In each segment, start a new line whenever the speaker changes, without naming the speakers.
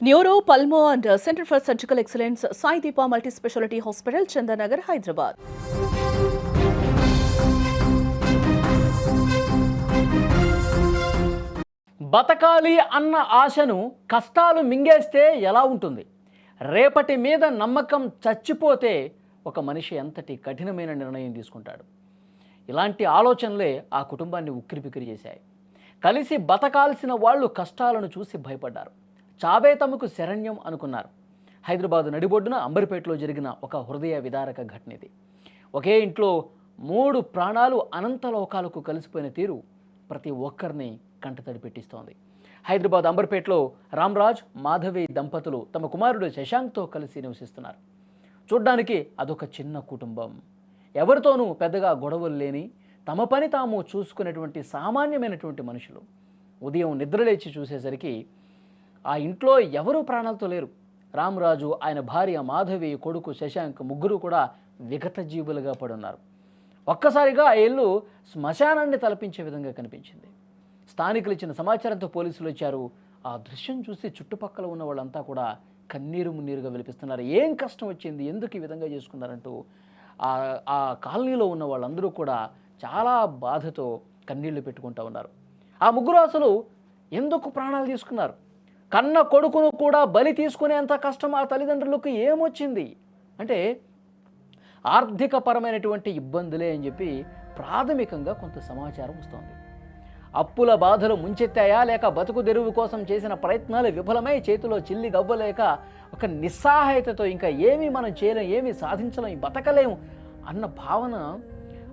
Neuro, pulmo and centre for surgical excellence Sai Deepa multi speciality hospital, Chandanagar, Hyderabad.
బతకాలి అన్న ఆశను కష్టాలు మింగేస్తే ఎలా ఉంటుంది? రేపటి మీద నమ్మకం చచ్చిపోతే ఒక మనిషి ఎంతటి కఠినమైన నిర్ణయం తీసుకుంటాడు? ఇలాంటి ఆలోచనలే ఆ కుటుంబాన్ని ఉక్కిరిబిక్కిరి చేశాయి. కలిసి బతకాల్సిన వాళ్ళు కష్టాలను చూసి భయపడ్డారు. చావే తమకు శరణ్యం అనుకున్నారు. హైదరాబాద్ నడిబొడ్డున అంబర్పేటలో జరిగిన ఒక హృదయ విదారక ఘటన ఇది. ఒకే ఇంట్లో 3 ప్రాణాలు అనంత లోకాలకు కలిసిపోయిన తీరు ప్రతి ఒక్కరిని కంటతడి పెట్టిస్తోంది. హైదరాబాద్ అంబర్పేటలో రామ్రాజ్, మాధవి దంపతులు తమ కుమారుడు శశాంక్తో కలిసి నివసిస్తున్నారు. చూడ్డానికి అదొక చిన్న కుటుంబం. ఎవరితోనూ పెద్దగా గొడవలు లేని, తమ పని తాము చూసుకునేటువంటి సామాన్యమైనటువంటి మనుషులు. ఉదయం నిద్రలేచి చూసేసరికి ఆ ఇంట్లో ఎవరూ ప్రాణాలతో లేరు. రామరాజు, ఆయన భార్య మాధవి, కొడుకు శశాంక్ ముగ్గురు కూడా విగత జీవులుగా పడున్నారు. ఒక్కసారిగా ఆ ఇల్లు శ్మశానాన్ని తలపించే విధంగా కనిపించింది. స్థానికులు ఇచ్చిన సమాచారంతో పోలీసులు వచ్చారు. ఆ దృశ్యం చూసి చుట్టుపక్కల ఉన్న వాళ్ళంతా కూడా కన్నీరు మున్నీరుగా విలిపిస్తున్నారు. ఏం కష్టం వచ్చింది, ఎందుకు ఈ విధంగా చేసుకున్నారంటూ ఆ కాలనీలో ఉన్న వాళ్ళందరూ కూడా చాలా బాధతో కన్నీళ్లు పెట్టుకుంటూ ఉన్నారు. ఆ ముగ్గురు అసలు ఎందుకు ప్రాణాలు తీసుకున్నారు? కన్న కొడుకును కూడా బలి తీసుకునేంత కష్టం ఆ తల్లిదండ్రులకు ఏమొచ్చింది అంటే ఆర్థికపరమైనటువంటి ఇబ్బందులే అని చెప్పి ప్రాథమికంగా కొంత సమాచారం వస్తోంది. అప్పుల బాధలు ముంచెత్తాయా, లేక బతుకు తెరువు కోసం చేసిన ప్రయత్నాలు విఫలమై చేతిలో చిల్లి గవ్వలేక ఒక నిస్సహాయతతో ఇంకా ఏమీ మనం చేయలేం, ఏమీ సాధించలేం, బతకలేము అన్న భావన,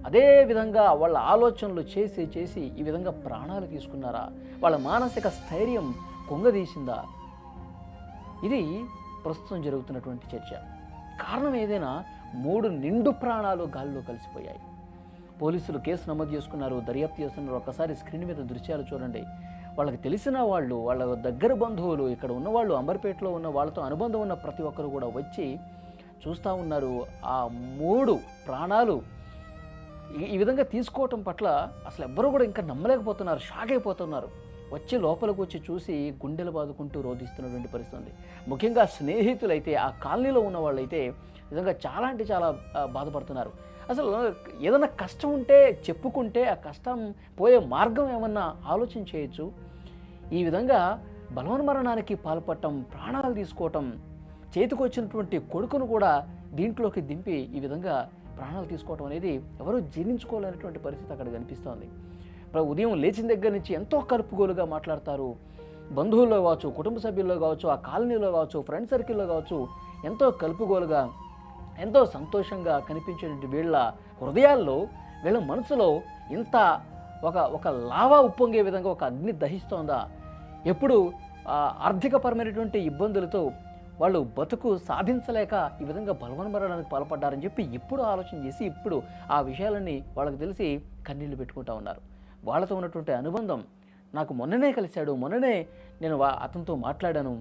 అదే విధంగా వాళ్ళ ఆలోచనలు చేసి ఈ విధంగా ప్రాణాలు తీసుకున్నారా? వాళ్ళ మానసిక స్థైర్యం కొంగదీసిందా? ఇది ప్రస్తుతం జరుగుతున్నటువంటి చర్చ. కారణం ఏదైనా 3 నిండు ప్రాణాలు గాలిలో కలిసిపోయాయి. పోలీసులు కేసు నమోదు చేసుకున్నారు, దర్యాప్తు చేస్తున్నారు. ఒక్కసారి స్క్రీన్ మీద దృశ్యాలు చూడండి. వాళ్ళకి తెలిసిన వాళ్ళు, వాళ్ళ దగ్గర బంధువులు, ఇక్కడ ఉన్నవాళ్ళు, అంబర్పేటలో ఉన్న వాళ్ళతో అనుబంధం ఉన్న ప్రతి ఒక్కరు కూడా వచ్చి చూస్తూ ఉన్నారు. ఆ 3 ప్రాణాలు ఈ విధంగా తీసుకోవటం పట్ల అసలు ఎవ్వరూ కూడా ఇంకా నమ్మలేకపోతున్నారు, షాక్ అయిపోతున్నారు. వచ్చి లోపలికి వచ్చి చూసి గుండెలు బాదుకుంటూ రోధిస్తున్నటువంటి పరిస్థితి ఉంది. ముఖ్యంగా స్నేహితులైతే, ఆ కాలనీలో ఉన్న వాళ్ళైతే నిజంగా చాలా అంటే చాలా బాధపడుతున్నారు. అసలు ఏదైనా కష్టం ఉంటే చెప్పుకుంటే ఆ కష్టం పోయే మార్గం ఏమన్నా ఆలోచన చేయొచ్చు. ఈ విధంగా బలవన్మరణానికి పాల్పడటం, ప్రాణాలు తీసుకోవటం, చేతికి వచ్చినటువంటి కొడుకును కూడా దీంట్లోకి దింపి ఈ విధంగా ప్రాణాలు తీసుకోవటం అనేది ఎవరూ జీర్ణించుకోలేనటువంటి పరిస్థితి అక్కడ కనిపిస్తోంది. ఉదయం లేచిన దగ్గర నుంచి ఎంతో కలుపుగోలుగా మాట్లాడతారు. బంధువుల్లో కావచ్చు, కుటుంబ సభ్యుల్లో కావచ్చు, ఆ కాలనీలో కావచ్చు, ఫ్రెండ్ సర్కిల్లో కావచ్చు, ఎంతో కలుపుగోలుగా, ఎంతో సంతోషంగా కనిపించేటువంటి వీళ్ళ హృదయాల్లో, వీళ్ళ మనసులో ఇంత ఒక లావా ఉప్పొంగే విధంగా ఒక అగ్ని దహిస్తోందా? ఎప్పుడు ఆర్థికపరమైనటువంటి ఇబ్బందులతో వాళ్ళు బతుకు సాధించలేక ఈ విధంగా బలవన్మరణానికి పాల్పడ్డారని చెప్పి ఇప్పుడు ఆలోచన చేసి ఇప్పుడు ఆ విషయాలన్నీ వాళ్ళకి తెలిసి కన్నీళ్లు పెట్టుకుంటూ ఉన్నారు. వాళ్ళతో ఉన్నటువంటి అనుబంధం, నాకు మొన్ననే కలిశాడు, మొన్ననే నేను అతనితో మాట్లాడాను.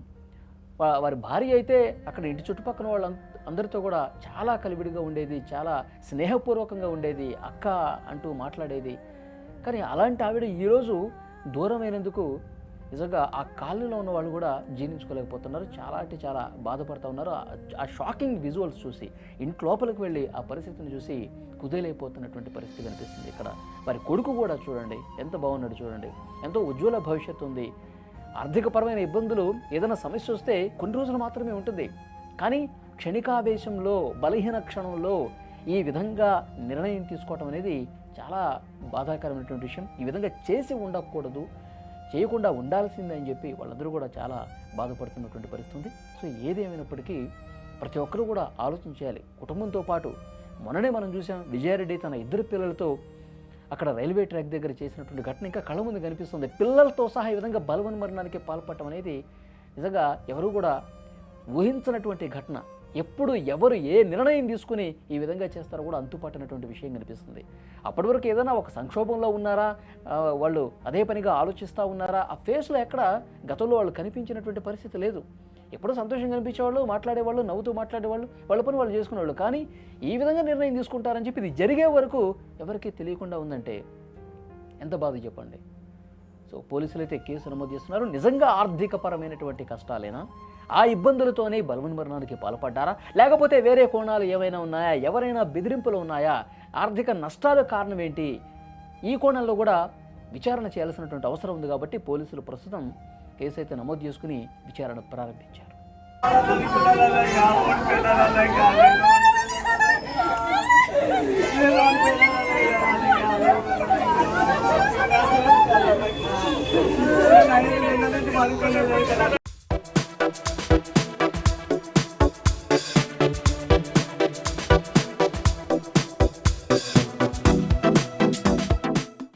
వారి భార్య అయితే అక్కడ ఇంటి చుట్టుపక్కల వాళ్ళ అందరితో కూడా చాలా కలివిడిగా ఉండేది, చాలా స్నేహపూర్వకంగా ఉండేది, అక్క అంటూ మాట్లాడేది. కానీ అలాంటి ఆవిడ ఈరోజు దూరమైనందుకు నిజంగా ఆ కాలనీలో ఉన్న వాళ్ళు కూడా జీర్ణించుకోలేకపోతున్నారు. చాలా అంటే చాలా బాధపడుతూ ఉన్నారు. ఆ షాకింగ్ విజువల్స్ చూసి, ఇంటి లోపలికి వెళ్ళి ఆ పరిస్థితిని చూసి కుదేలైపోతున్నటువంటి పరిస్థితి కనిపిస్తుంది. ఇక్కడ వారి కొడుకు కూడా చూడండి ఎంత బాగున్నాడు, చూడండి ఎంతో ఉజ్వల భవిష్యత్తు ఉంది. ఆర్థికపరమైన ఇబ్బందులు, ఏదైనా సమస్య వస్తే కొన్ని రోజులు మాత్రమే ఉంటుంది. కానీ క్షణికావేశంలో, బలహీన క్షణంలో ఈ విధంగా నిర్ణయం తీసుకోవటం అనేది చాలా బాధాకరమైనటువంటి విషయం. ఈ విధంగా చేసి ఉండకూడదు, చేయకుండా ఉండాల్సిందే అని చెప్పి వాళ్ళందరూ కూడా చాలా బాధపడుతున్నటువంటి పరిస్థితి ఉంది. సో ఏదేమైనప్పటికీ ప్రతి ఒక్కరూ కూడా ఆలోచన చేయాలి. కుటుంబంతో పాటు మొన్ననే మనం చూసాం, విజయారెడ్డి తన 2 పిల్లలతో అక్కడ రైల్వే ట్రాక్ దగ్గర చేసినటువంటి ఘటన ఇంకా కళ్ళ ముందు కనిపిస్తుంది. పిల్లలతో సహా ఈ విధంగా బలవన్మరణానికి పాల్పడటం అనేది నిజంగా ఎవరు కూడా ఊహించినటువంటి ఘటన. ఎప్పుడు ఎవరు ఏ నిర్ణయం తీసుకుని ఈ విధంగా చేస్తారో కూడా అంతుపట్టినటువంటి విషయం కనిపిస్తుంది. అప్పటి వరకు ఏదైనా ఒక సంక్షోభంలో ఉన్నారా, వాళ్ళు అదే పనిగా ఆలోచిస్తూ ఉన్నారా? ఆ ఫేస్లో ఎక్కడ గతంలో వాళ్ళు కనిపించినటువంటి పరిస్థితి లేదు. ఎప్పుడూ సంతోషంగా కనిపించేవాళ్ళు, మాట్లాడేవాళ్ళు, నవ్వుతూ మాట్లాడేవాళ్ళు, వాళ్ళ పని వాళ్ళు చేసుకునేవాళ్ళు. కానీ ఈ విధంగా నిర్ణయం తీసుకుంటారని చెప్పి ఇది జరిగే వరకు ఎవరికీ తెలియకుండా ఉందంటే ఎంత బాధ చెప్పండి. సో పోలీసులు అయితే కేసు నమోదు చేస్తున్నారు. నిజంగా ఆర్థికపరమైనటువంటి కష్టాలేనా, ఆ ఇబ్బందులతోనే బలవన్మరణానికి పాల్పడ్డారా, లేకపోతే వేరే కోణాలు ఏమైనా ఉన్నాయా, ఎవరైనా బెదిరింపులు ఉన్నాయా, ఆర్థిక నష్టాల కారణం ఏంటి, ఈ కోణంలో కూడా విచారణ చేయాల్సినటువంటి అవసరం ఉంది. కాబట్టి పోలీసులు ప్రస్తుతం కేసు అయితే నమోదు చేసుకుని విచారణ ప్రారంభించారు.